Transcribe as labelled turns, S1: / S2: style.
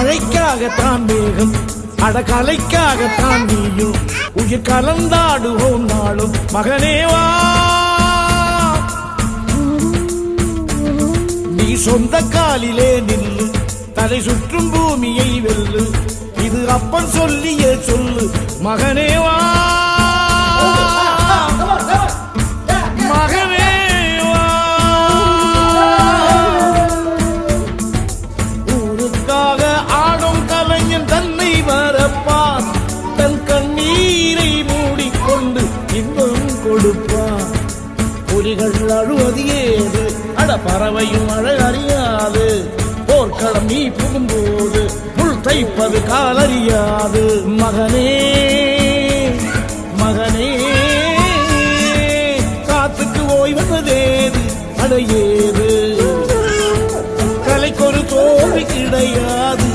S1: மழைக்காகத்தான் மேகம் அடகலைக்காகத்தான் நீயும் உயிர் கலந்தாடுவோம் நாளும் மகனேவா நீ சொந்த காலிலே நில்லு தலை சுற்றும் பூமியை வெல்லு இது அப்பன் சொல்லிய சொல்லு மகனேவா மகனேவா ஊருக்காக ஆடும் கலைஞன் தன்னை வரப்பான் தன் கண்ணீரை மூடிக்கொண்டு இன்பம் கொடுப்பான் புலிகள் அழுவது ஏது அட பறவையும் அழ அறியாது போர்க்களம் நீ புகும்போது முள் தைப்பது காலறியாது மகனே மகனே காத்துக்கு ஓய்வதேது அடையேது கலைக்கொரு தோல்வி கிடையாது